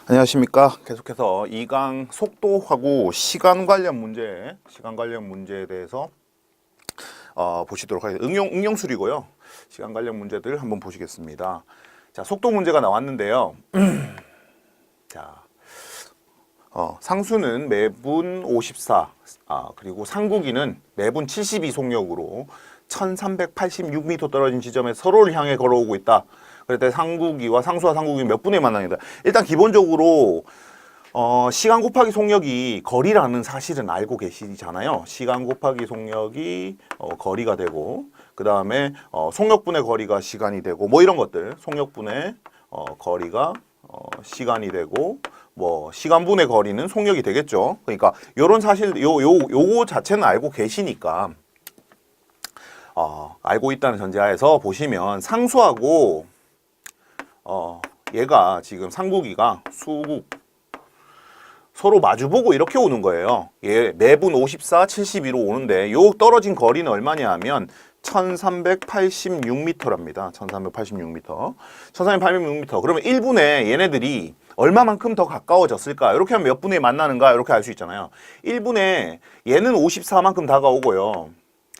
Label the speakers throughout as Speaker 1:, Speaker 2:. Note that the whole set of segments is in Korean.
Speaker 1: 안녕하십니까. 계속해서 2강 속도하고 시간 관련 문제에 대해서 보시도록 하겠습니다. 응용술이고요. 시간 관련 문제들 한번 보시겠습니다. 자, 속도 문제가 나왔는데요. 자, 상수는 매분 54, 그리고 상구기는 매분 72 속력으로 1386m 떨어진 지점에 서로를 향해 걸어오고 있다. 그럴 때 상구기와 상구기 몇 분에 만나는다. 일단 기본적으로 시간 곱하기 속력이 거리라는 사실은 알고 계시잖아요. 시간 곱하기 속력이 거리가 되고, 그 다음에 속력분의 거리가 시간이 되고, 뭐 이런 것들. 속력분의 거리가 시간이 되고, 뭐 시간분의 거리는 속력이 되겠죠. 그러니까 요런 사실 요거 자체는 알고 계시니까 알고 있다는 전제하에서 보시면 상수하고 얘가 지금 상구기가 수국 서로 마주보고 이렇게 오는 거예요. 얘 매분 54, 72로 오는데 요 떨어진 거리는 얼마냐 하면 1386m랍니다. 1386m. 1386m. 그러면 1분에 얘네들이 얼마만큼 더 가까워졌을까? 이렇게 하면 몇 분에 만나는가? 이렇게 알 수 있잖아요. 1분에 얘는 54만큼 다가오고요.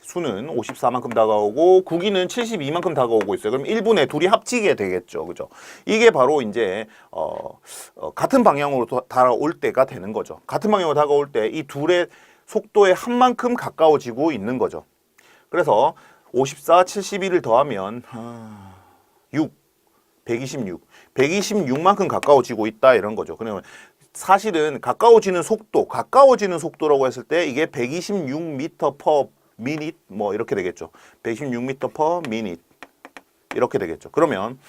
Speaker 1: 수는 54만큼 다가오고 구기는 72만큼 다가오고 있어요. 그럼 1분에 둘이 합치게 되겠죠. 그죠? 이게 바로 이제 같은 방향으로 다가올 때가 되는 거죠. 같은 방향으로 다가올 때 이 둘의 속도에 한 만큼 가까워지고 있는 거죠. 그래서 54, 71을 더하면 126. 126만큼 가까워지고 있다 이런 거죠. 그러면 사실은 가까워지는 속도라고 했을 때 이게 126m per minute 뭐 이렇게 되겠죠. 126m per minute 이렇게 되겠죠. 그러면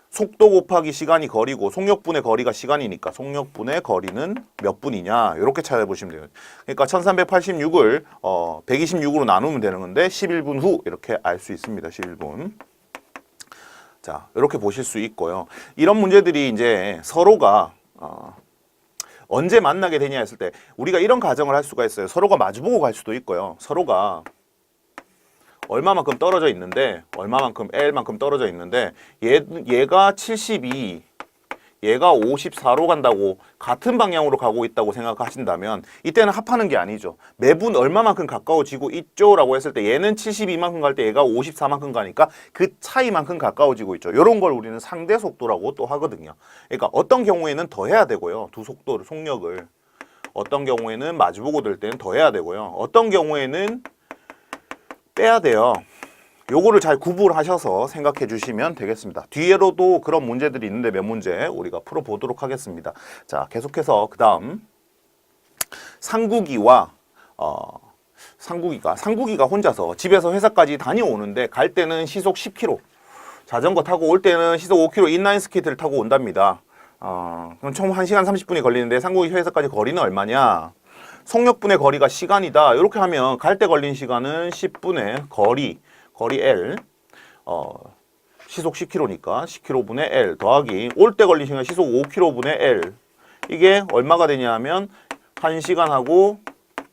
Speaker 1: 속도 곱하기 시간이 거리고 속력분의 거리가 시간이니까 속력분의 거리는 몇 분이냐 이렇게 찾아보시면 돼요. 그러니까 1386을 126으로 나누면 되는 건데 11분 후 이렇게 알 수 있습니다. 11분. 자, 이렇게 보실 수 있고요. 이런 문제들이 이제 서로가 언제 만나게 되냐 했을 때 우리가 이런 가정을 할 수가 있어요. 서로가 마주보고 갈 수도 있고요. 서로가 얼마만큼 떨어져 있는데 얼마만큼 L만큼 떨어져 있는데 얘가 72, 얘가 54로 간다고 같은 방향으로 가고 있다고 생각하신다면 이때는 합하는 게 아니죠. 매분 얼마만큼 가까워지고 있죠? 라고 했을 때 얘는 72만큼 갈 때 얘가 54만큼 가니까 그 차이만큼 가까워지고 있죠. 이런 걸 우리는 상대 속도라고 또 하거든요. 그러니까 어떤 경우에는 더 해야 되고요. 두 속도를, 속력을. 어떤 경우에는 마주보고 될 때는 더 해야 되고요. 어떤 경우에는 빼야 돼요. 요거를 잘 구분하셔서 생각해 주시면 되겠습니다. 뒤에로도 그런 문제들이 있는데 몇 문제 우리가 풀어보도록 하겠습니다. 자, 계속해서 그 다음 상구기가 혼자서 집에서 회사까지 다녀오는데 갈 때는 시속 10km, 자전거 타고 올 때는 시속 5km 인라인 스케이트를 타고 온답니다. 그럼 총 1시간 30분이 걸리는데 상구기 회사까지 거리는 얼마냐? 속력분의 거리가 시간이다. 이렇게 하면 갈 때 걸린 시간은 10분의 거리 L, 시속 10km니까 10km분의 L 더하기 올 때 걸린 시간 시속 5km분의 L. 이게 얼마가 되냐 하면 1시간하고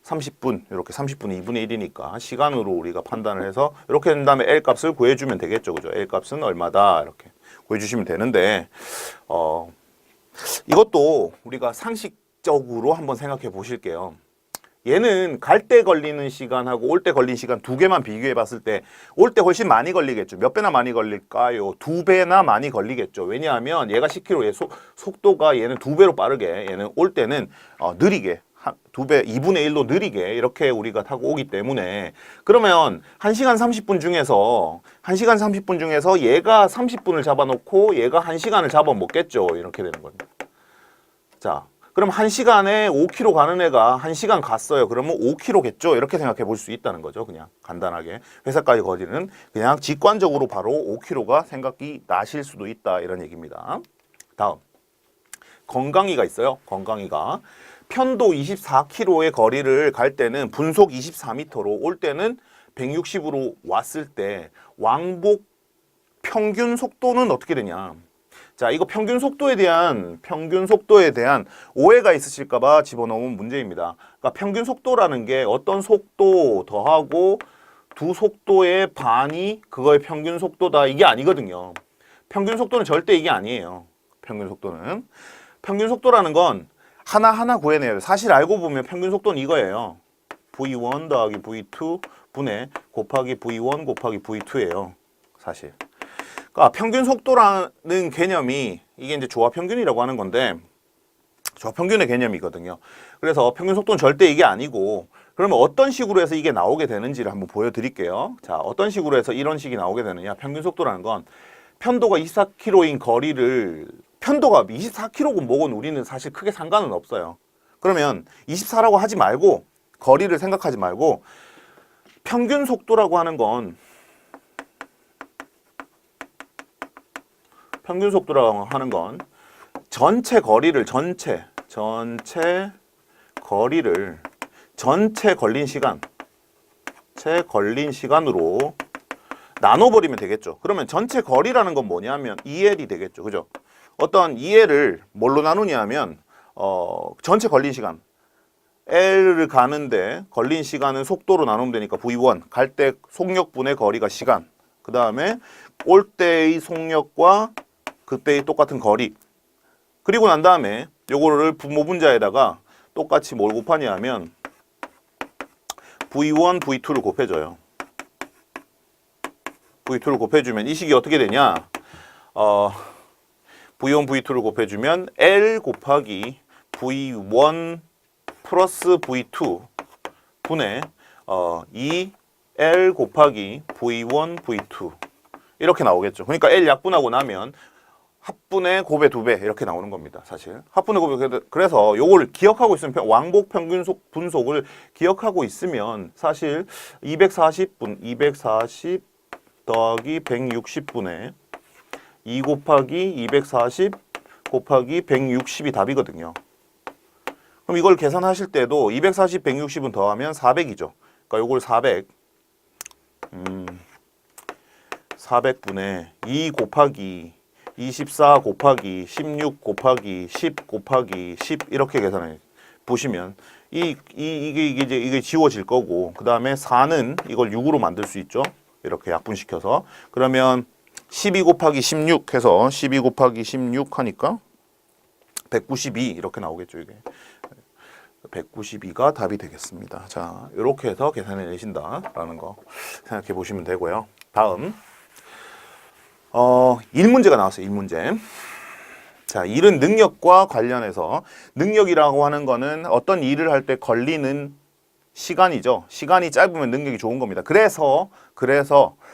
Speaker 1: 30분, 이렇게 30분이 2분의 1이니까 시간으로 우리가 판단을 해서 이렇게 된 다음에 L 값을 구해주면 되겠죠. 그죠? L 값은 얼마다 이렇게 구해주시면 되는데 이것도 우리가 상식적으로 한번 생각해 보실게요. 얘는 갈 때 걸리는 시간하고 올 때 걸린 시간 두 개만 비교해 봤을 때 올 때 훨씬 많이 걸리겠죠. 몇 배나 많이 걸릴까요? 2배나 많이 걸리겠죠. 왜냐하면 얘가 10km, 속도가 얘는 2배로 빠르게, 얘는 올 때는 느리게 2배, 2분의 1로 느리게 이렇게 우리가 타고 오기 때문에 그러면 1시간 30분 중에서 얘가 30분을 잡아놓고 얘가 1시간을 잡아먹겠죠. 이렇게 되는 겁니다. 자, 그럼 1시간에 5km 가는 애가 1시간 갔어요. 그러면 5km겠죠. 이렇게 생각해 볼 수 있다는 거죠. 그냥 간단하게. 회사까지 거리는 그냥 직관적으로 바로 5km가 생각이 나실 수도 있다. 이런 얘기입니다. 다음. 건강이가 있어요. 건강이가. 편도 24km의 거리를 갈 때는 분속 24m로 올 때는 160으로 왔을 때 왕복 평균 속도는 어떻게 되냐. 자, 이거 평균 속도에 대한 오해가 있으실까봐 집어넣은 문제입니다. 그러니까 평균 속도라는 게 어떤 속도 더하고 두 속도의 반이 그거의 평균 속도다 이게 아니거든요. 평균 속도는 절대 이게 아니에요. 평균 속도는 평균 속도라는 건 하나하나 구해내야 돼요. 사실 알고 보면 평균 속도는 이거예요. V1 더하기 V2 분의 곱하기 V1 곱하기 V2예요. 사실. 그러니까 평균 속도라는 개념이 이게 이제 조합 평균이라고 하는 건데 조합 평균의 개념이거든요. 그래서 평균 속도는 절대 이게 아니고 그러면 어떤 식으로 해서 이게 나오게 되는지를 한번 보여드릴게요. 자, 어떤 식으로 해서 이런 식이 나오게 되느냐. 평균 속도라는 건 편도가 24km인 거리를 편도가 24km고 뭐건 우리는 사실 크게 상관은 없어요. 그러면 24라고 하지 말고 거리를 생각하지 말고 평균 속도라고 하는 건 평균 속도라고 하는 건 전체 거리를 전체 거리를 전체 걸린 시간으로 나눠버리면 되겠죠. 그러면 전체 거리라는 건 뭐냐면 2L이 되겠죠. 그죠? 어떤 2L을 뭘로 나누냐 하면 전체 걸린 시간 L을 가는데 걸린 시간은 속도로 나누면 되니까 V1 갈 때 속력분의 거리가 시간 그 다음에 올 때의 속력과 그때의 똑같은 거리 그리고 난 다음에 요거를 분모분자에다가 똑같이 뭘 곱하냐 하면 V1, V2를 곱해줘요. V2를 곱해주면 이 식이 어떻게 되냐 V1, V2를 곱해주면 L 곱하기 V1 플러스 V2 분의 2L 곱하기 V1, V2 이렇게 나오겠죠. 그러니까 L 약분하고 나면 합분의 곱의 2배 이렇게 나오는 겁니다. 사실 합분의 곱의 그래서 요거를 기억하고 있으면 왕복 평균 분속을 기억하고 있으면 사실 240 더하기 160분의 2 곱하기 240 곱하기 160이 답이거든요. 그럼 이걸 계산하실 때도 240, 160은 더하면 400이죠. 그러니까 요걸 400분의 2 곱하기 24 곱하기 16 곱하기 10 곱하기 10 이렇게 계산해 보시면 이게 지워질 거고 그 다음에 4는 이걸 6으로 만들 수 있죠. 이렇게 약분시켜서 그러면 12 곱하기 16 해서 12 곱하기 16 하니까 192 이렇게 나오겠죠. 이게 192가 답이 되겠습니다. 자, 이렇게 해서 계산해 내신다라는 거 생각해 보시면 되고요. 다음 1문제가 나왔어요. 1문제. 자, 일은 능력과 관련해서 능력이라고 하는 거는 어떤 일을 할 때 걸리는 시간이죠. 시간이 짧으면 능력이 좋은 겁니다. 그래서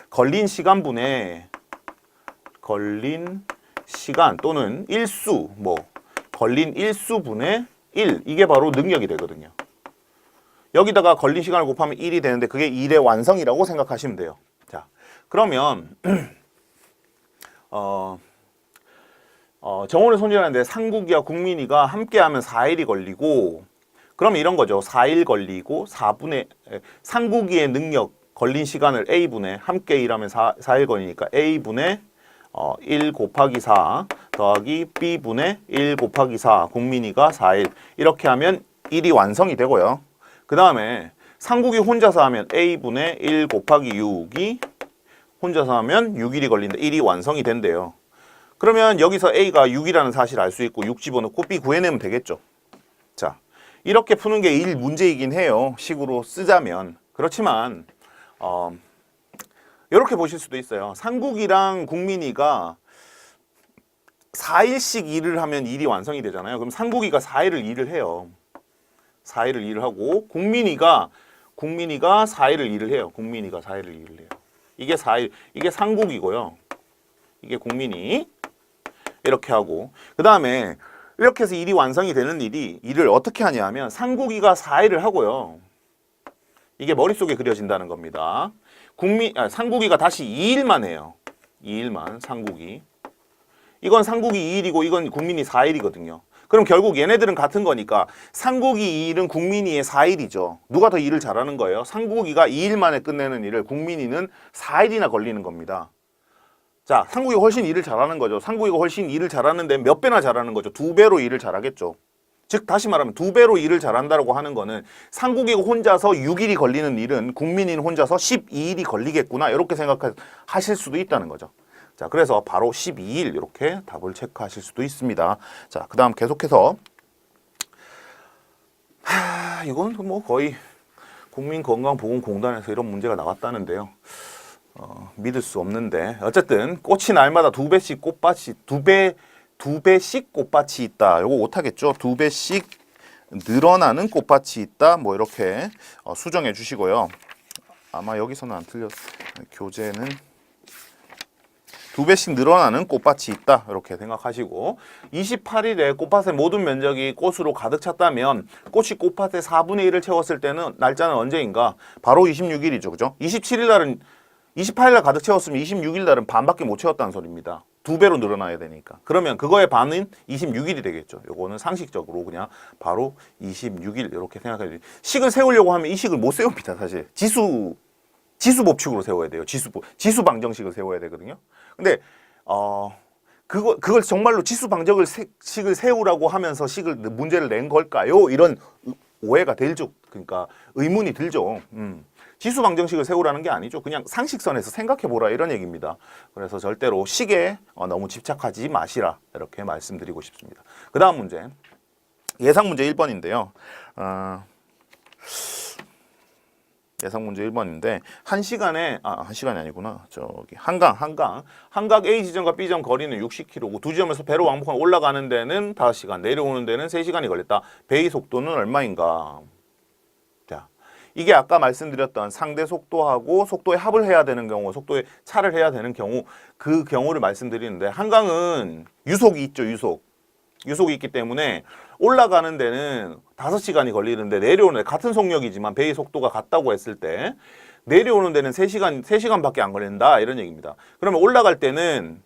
Speaker 1: 걸린 시간분의 걸린 시간 또는 일수 걸린 일수분의 1 이게 바로 능력이 되거든요. 여기다가 걸린 시간을 곱하면 1이 되는데 그게 일의 완성이라고 생각하시면 돼요. 자, 그러면 정원을 손질하는데 상국이와 국민이가 함께하면 4일이 걸리고 그러면 이런 거죠. 4일 걸리고 상국이의 능력 걸린 시간을 A분의 함께 일하면 4일 걸리니까 A분의 1 곱하기 4 더하기 B분의 1 곱하기 4 국민이가 4일 이렇게 하면 1이 완성이 되고요. 그 다음에 상국이 혼자서 하면 A분의 1 곱하기 6이 혼자서 하면 6일이 걸린다. 1이 완성이 된대요. 그러면 여기서 A가 6이라는 사실을 알 수 있고 6 집어넣고 B 구해내면 되겠죠. 자, 이렇게 푸는 게 1 문제이긴 해요. 식으로 쓰자면. 그렇지만 이렇게 보실 수도 있어요. 상국이랑 국민이가 4일씩 일을 하면 일이 완성이 되잖아요. 그럼 상국이가 4일을 일을 해요. 4일을 일을 하고 국민이가 4일을 일을 해요. 국민이가 4일을 일을 해요. 이게 4일, 이게 상국이고요. 이게 국민이 이렇게 하고 그 다음에 이렇게 해서 일이 완성이 되는 일을 어떻게 하냐 하면 상국이가 4일을 하고요. 이게 머릿속에 그려진다는 겁니다. 상국이가 다시 2일만 해요. 2일만 상국이. 이건 상국이 2일이고 이건 국민이 4일이거든요. 그럼 결국 얘네들은 같은 거니까 상국이 2일은 국민이의 4일이죠. 누가 더 일을 잘하는 거예요? 상국이가 2일 만에 끝내는 일을 국민이는 4일이나 걸리는 겁니다. 자, 상국이가 훨씬 일을 잘하는 거죠. 상국이가 훨씬 일을 잘하는데 몇 배나 잘하는 거죠? 2배로 일을 잘하겠죠. 즉 다시 말하면 2배로 일을 잘한다고 하는 거는 상국이가 혼자서 6일이 걸리는 일은 국민인 혼자서 12일이 걸리겠구나 이렇게 생각하실 수도 있다는 거죠. 자, 그래서 바로 12일 이렇게 답을 체크하실 수도 있습니다. 자, 그 다음 계속해서 이건 뭐 거의 국민건강보건공단에서 이런 문제가 나왔다는데요. 믿을 수 없는데 어쨌든 꽃이 날마다 두 배씩 꽃밭이 있다. 요거 못하겠죠. 두 배씩 늘어나는 꽃밭이 있다. 뭐 이렇게 수정해 주시고요. 아마 여기서는 안 틀렸어요. 교재는 두 배씩 늘어나는 꽃밭이 있다. 이렇게 생각하시고 28일에 꽃밭의 모든 면적이 꽃으로 가득 찼다면 꽃이 꽃밭의 4분의 1을 채웠을 때는 날짜는 언제인가? 바로 26일이죠. 그죠? 27일 날은 28일 날 가득 채웠으면 26일 날은 반밖에 못 채웠다는 소리입니다. 두 배로 늘어나야 되니까. 그러면 그거의 반은 26일이 되겠죠. 요거는 상식적으로 그냥 바로 26일 이렇게 생각해야 돼요. 식을 세우려고 하면 이 식을 못 세웁니다. 사실 지수 법칙으로 세워야 돼요. 지수 방정식을 세워야 되거든요. 근데 그걸 정말로 지수 방정식을 세우라고 하면서 문제를 낸 걸까요? 이런 오해가 들죠. 그러니까 의문이 들죠. 지수 방정식을 세우라는 게 아니죠. 그냥 상식선에서 생각해 보라 이런 얘기입니다. 그래서 절대로 식에 너무 집착하지 마시라 이렇게 말씀드리고 싶습니다. 그 다음 문제 예상 문제 1번인데요. 예상 문제 1번인데 한 시간이 아니구나. 저기 한각 A 지점과 B 지점 거리는 60km고 두 지점에서 배로 왕복하면 올라가는 데는 5시간, 내려오는 데는 3시간이 걸렸다. 배의 속도는 얼마인가? 자, 이게 아까 말씀드렸던 상대 속도하고 속도의 합을 해야 되는 경우, 속도의 차를 해야 되는 경우, 그 경우를 말씀드리는데 한강은 유속이 있죠, 유속이 있기 때문에 올라가는 데는 5시간이 걸리는데 내려오는 데 같은 속력이지만 배의 속도가 같다고 했을 때 내려오는 데는 3시간밖에 안 걸린다 이런 얘기입니다. 그러면 올라갈 때는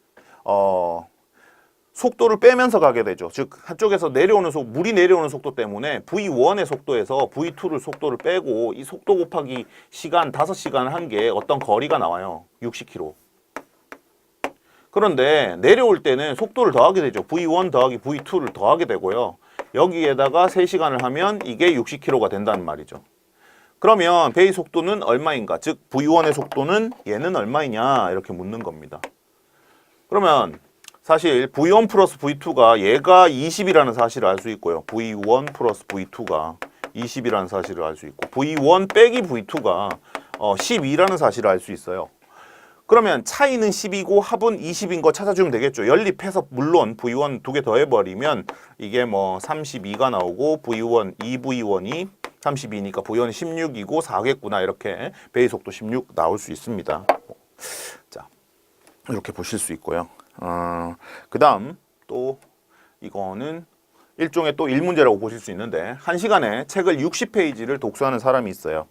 Speaker 1: 속도를 빼면서 가게 되죠. 즉 한쪽에서 물이 내려오는 속도 때문에 V1의 속도에서 V2를 속도를 빼고 이 속도 곱하기 시간 5시간 한 게 어떤 거리가 나와요. 60km. 그런데 내려올 때는 속도를 더하게 되죠. V1 더하기 V2를 더하게 되고요. 여기에다가 3시간을 하면 이게 60km가 된다는 말이죠. 그러면 배의 속도는 얼마인가? 즉 V1의 속도는 얘는 얼마이냐? 이렇게 묻는 겁니다. 그러면 사실 V1 플러스 V2가 얘가 20이라는 사실을 알 수 있고요. V1 플러스 V2가 20이라는 사실을 알 수 있고 V1 빼기 V2가 12라는 사실을 알 수 있어요. 그러면 차이는 10이고 합은 20인 거 찾아주면 되겠죠. 연립해서 물론 V1 두 개 더해버리면 이게 뭐 32가 나오고 V1, 2V1이 32니까 V1이 16이고 4겠구나. 이렇게 배의 속도 16 나올 수 있습니다. 자, 이렇게 보실 수 있고요. 그 다음 또 이거는 일종의 또 1문제라고 보실 수 있는데 1시간에 책을 60페이지를 독서하는 사람이 있어요.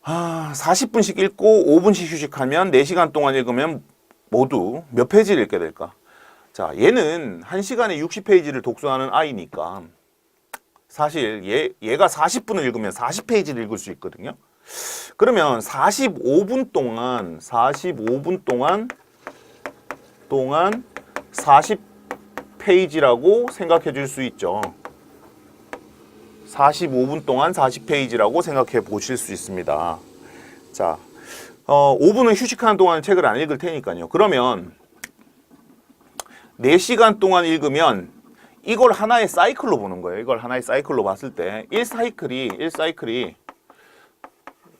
Speaker 1: 40분씩 읽고 5분씩 휴식하면 4시간 동안 읽으면 모두 몇 페이지를 읽게 될까? 자, 얘는 1시간에 60페이지를 독서하는 아이니까 사실 얘가 40분을 읽으면 40페이지를 읽을 수 있거든요. 그러면 45분 동안 40페이지라고 생각해 줄 수 있죠. 45분 동안 40페이지라고 생각해 보실 수 있습니다. 자, 5분은 휴식하는 동안 책을 안 읽을 테니까요. 그러면 4시간 동안 읽으면 이걸 하나의 사이클로 보는 거예요. 이걸 하나의 사이클로 봤을 때 1사이클이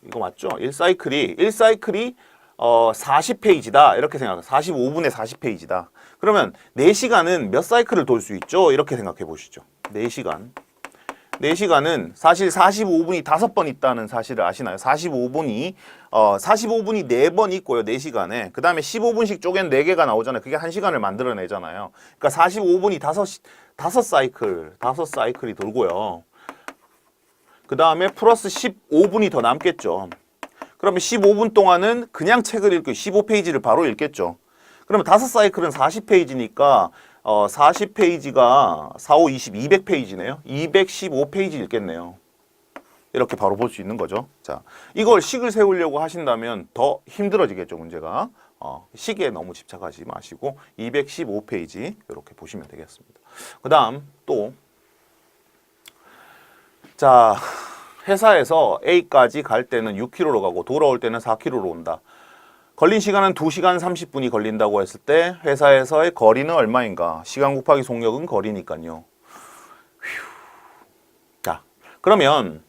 Speaker 1: 이거 맞죠? 1사이클이 40페이지다. 이렇게 생각해요. 45분에 40페이지다. 그러면 4시간은 몇 사이클을 돌 수 있죠? 이렇게 생각해 보시죠. 4시간은 사실 45분이 5번 있다는 사실을 아시나요? 45분이 4번 있고요. 4시간에. 그 다음에 15분씩 쪼갠 4개가 나오잖아요. 그게 1시간을 만들어내잖아요. 그러니까 45분이 5사이클이 돌고요. 그 다음에 플러스 15분이 더 남겠죠. 그러면 15분 동안은 그냥 책을 읽고 15페이지를 바로 읽겠죠. 그러면 5사이클은 40페이지니까 40페이지가 4, 5, 20, 200페이지네요. 215페이지 읽겠네요. 이렇게 바로 볼 수 있는 거죠. 자, 이걸 식을 세우려고 하신다면 더 힘들어지겠죠, 문제가. 식에 너무 집착하지 마시고 215페이지 이렇게 보시면 되겠습니다. 그 다음 또 자, 회사에서 A까지 갈 때는 6km로 가고 돌아올 때는 4km로 온다. 걸린 시간은 2시간 30분이 걸린다고 했을 때 회사에서의 거리는 얼마인가? 시간 곱하기 속력은 거리니까요. 자, 그러면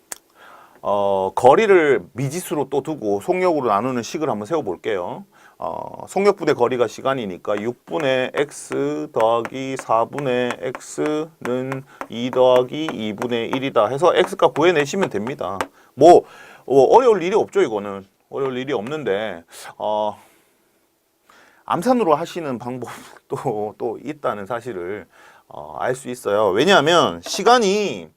Speaker 1: 거리를 미지수로 또 두고 속력으로 나누는 식을 한번 세워볼게요. 속력분의 거리가 시간이니까 6분의 x 더하기 4분의 x는 2 더하기 2분의 1이다 해서 x값 구해내시면 됩니다. 뭐 어려울 일이 없죠. 이거는 어려울 일이 없는데 암산으로 하시는 방법도 또 있다는 사실을 알 수 있어요. 왜냐하면 시간이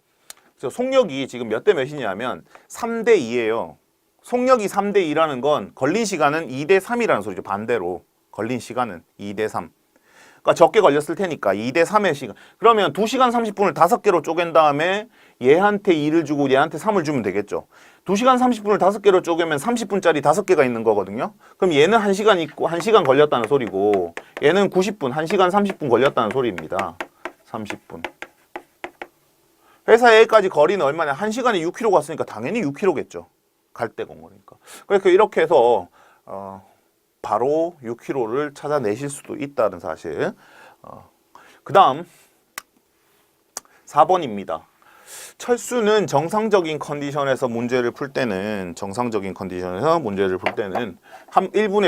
Speaker 1: 속력이 지금 몇 대 몇이냐면 3대 2예요. 속력이 3대 2라는 건 걸린 시간은 2대 3이라는 소리죠. 반대로 걸린 시간은 2대 3. 그러니까 적게 걸렸을 테니까 2대 3의 시간. 그러면 2시간 30분을 5개로 쪼갠 다음에 얘한테 2를 주고 얘한테 3을 주면 되겠죠. 2시간 30분을 5개로 쪼개면 30분짜리 5개가 있는 거거든요. 그럼 얘는 1시간 있고 1시간 걸렸다는 소리고 얘는 90분, 1시간 30분 걸렸다는 소리입니다. 30분. 회사 A까지 거리는 얼마냐? 1시간에 6km 갔으니까 당연히 6km겠죠. 갈 때 건 거니까. 그러니까 이렇게 해서 바로 6km를 찾아내실 수도 있다는 사실. 그 다음 4번입니다. 철수는 정상적인 컨디션에서 문제를 풀 때는 1분에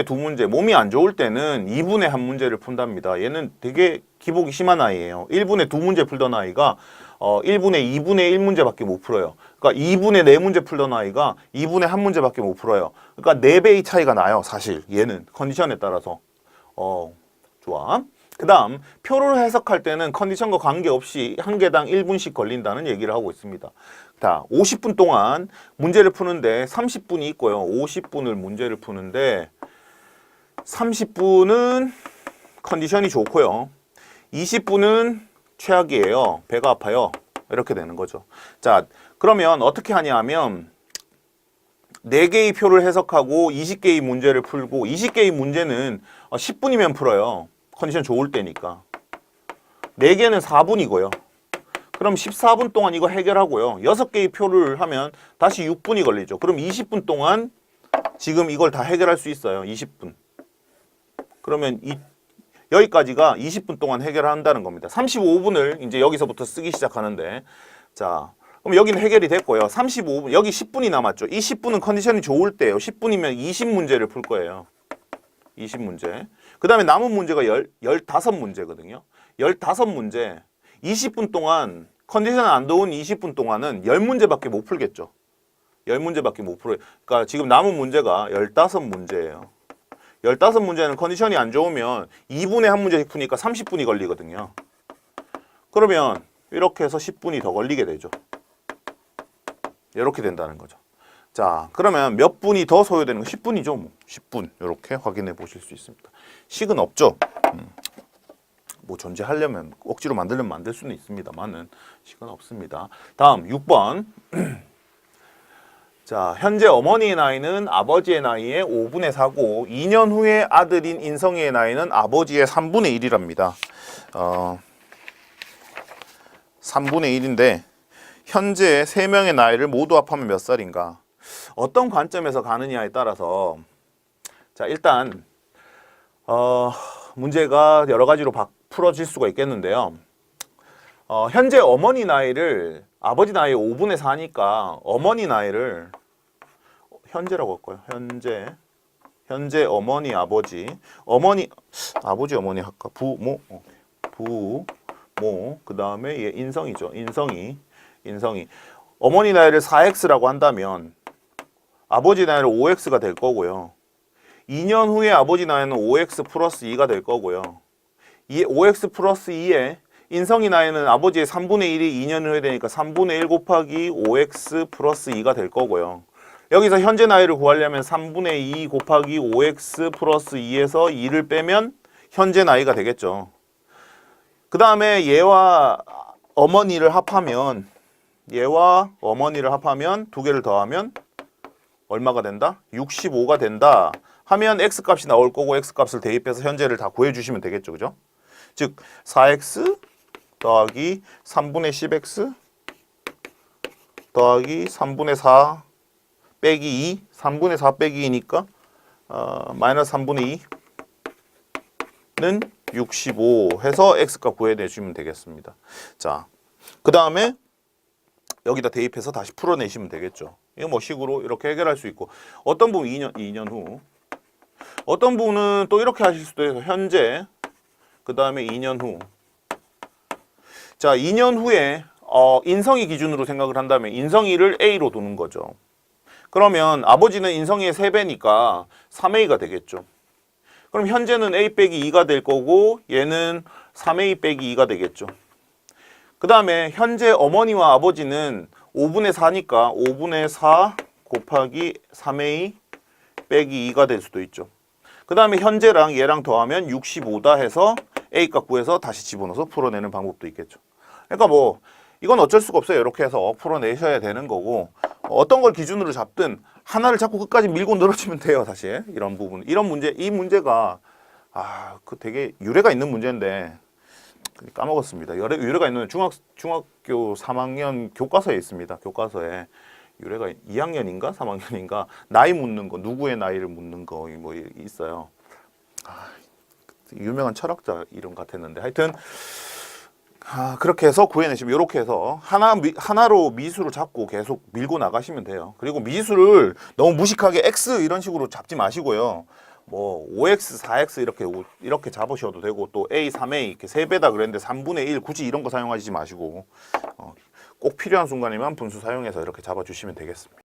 Speaker 1: 2문제, 몸이 안 좋을 때는 2분에 1문제를 푼답니다. 얘는 되게 기복이 심한 아이예요. 1분에 2문제 풀던 아이가 1분에 2분의 1문제밖에 못 풀어요. 그러니까 2분에 4문제 풀던 아이가 2분에 1문제밖에 못 풀어요. 그러니까 4배의 차이가 나요. 사실 얘는 컨디션에 따라서. 좋아. 그 다음 표를 해석할 때는 컨디션과 관계없이 한 개당 1분씩 걸린다는 얘기를 하고 있습니다. 자, 50분 동안 문제를 푸는데 30분이 있고요. 50분을 문제를 푸는데 30분은 컨디션이 좋고요. 20분은 최악이에요. 배가 아파요. 이렇게 되는 거죠. 자, 그러면 어떻게 하냐 하면 4개의 표를 해석하고 20개의 문제를 풀고 20개의 문제는 10분이면 풀어요. 컨디션 좋을 때니까. 4개는 4분이고요. 그럼 14분 동안 이거 해결하고요. 6개의 표를 하면 다시 6분이 걸리죠. 그럼 20분 동안 지금 이걸 다 해결할 수 있어요. 20분. 그러면 여기까지가 20분 동안 해결한다는 겁니다. 35분을 이제 여기서부터 쓰기 시작하는데, 자, 그럼 여기는 해결이 됐고요. 35분, 여기 10분이 남았죠. 이 10분은 컨디션이 좋을 때예요. 10분이면 20문제를 풀 거예요. 20문제. 그 다음에 남은 문제가 15문제거든요. 15문제. 20분 동안 컨디션 안 좋은 20분 동안은 10문제밖에 못 풀겠죠. 10문제밖에 못 풀어요. 그러니까 지금 남은 문제가 15문제예요. 15문제는 컨디션이 안 좋으면 2분에 1문제씩 푸니까 30분이 걸리거든요. 그러면 이렇게 해서 10분이 더 걸리게 되죠. 이렇게 된다는 거죠. 자, 그러면 몇 분이 더 소요되는 거? 10분이죠. 뭐. 10분 이렇게 확인해 보실 수 있습니다. 식은 없죠. 뭐 존재하려면 억지로 만들려면 만들 수는 있습니다만은 식은 없습니다. 다음 6번. 자, 현재 어머니의 나이는 아버지의 나이의 5분의 4고 2년 후에 아들인 인성이의 나이는 아버지의 3분의 1이랍니다. 3분의 1인데 현재 3명의 나이를 모두 합하면 몇 살인가? 어떤 관점에서 가느냐에 따라서 자, 일단 문제가 여러 가지로 풀어질 수가 있겠는데요. 현재 어머니 나이를 아버지 나이의 5분의 4니까 어머니 나이를 현재라고 할까요? 현재 어머니 아버지 아버지 어머니 할까? 부모 그 다음에 얘 인성이죠. 인성이 어머니 나이를 4x라고 한다면 아버지 나이는 5x가 될 거고요. 2년 후에 아버지 나이는 5x 플러스 2가 될 거고요. 이 5x 플러스 2에 인성이 나이는 아버지의 3분의 1이 2년 후에 되니까 3분의 1 곱하기 5x 플러스 2가 될 거고요. 여기서 현재 나이를 구하려면 3분의 2 곱하기 5x 플러스 2에서 2를 빼면 현재 나이가 되겠죠. 그 다음에 얘와 어머니를 합하면 두 개를 더하면 얼마가 된다? 65가 된다 하면 x값이 나올 거고 x값을 대입해서 현재를 다 구해주시면 되겠죠. 그죠? 즉 4x 더하기 3분의 10x 더하기 3분의 4 빼기 2 3분의 4 빼기 2니까 마이너스 3분의 2는 65 해서 x값 구해내시면 되겠습니다. 자, 그 다음에 여기다 대입해서 다시 풀어내시면 되겠죠. 이거 뭐 식으로 이렇게 해결할 수 있고, 어떤 부분 2년 후, 어떤 부분은 또 이렇게 하실 수도 있어요. 현재, 그 다음에 2년 후. 자, 2년 후에 인성이 기준으로 생각을 한다면 인성이를 A로 두는 거죠. 그러면 아버지는 인성이의 3배니까 3A가 되겠죠. 그럼 현재는 A 빼기 2가 될 거고 얘는 3A 빼기 2가 되겠죠. 그 다음에 현재 어머니와 아버지는 5분의 4니까 5분의 4 곱하기 3A 빼기 2가 될 수도 있죠. 그 다음에 현재랑 얘랑 더하면 65다 해서 A값 구해서 다시 집어넣어서 풀어내는 방법도 있겠죠. 그러니까 뭐 이건 어쩔 수가 없어요. 이렇게 해서 풀어내셔야 되는 거고, 어떤 걸 기준으로 잡든 하나를 자꾸 끝까지 밀고 늘어지면 돼요. 사실 이런 부분, 이런 문제, 이 문제가 그 되게 유래가 있는 문제인데 까먹었습니다. 유래가 있는 중학교 3학년 교과서에 있습니다. 교과서에 유래가 2학년인가 3학년인가 나이 묻는 거, 누구의 나이를 묻는 거 뭐 있어요. 유명한 철학자 이름 같았는데 하여튼 그렇게 해서 구해내시면, 이렇게 해서 하나로 미수를 잡고 계속 밀고 나가시면 돼요. 그리고 미수를 너무 무식하게 x 이런 식으로 잡지 마시고요. 뭐 5x, 4x 이렇게 잡으셔도 되고, 또 a, 3a 이렇게 3배다 그랬는데 3분의 1 굳이 이런 거 사용하지 마시고 꼭 필요한 순간에만 분수 사용해서 이렇게 잡아주시면 되겠습니다.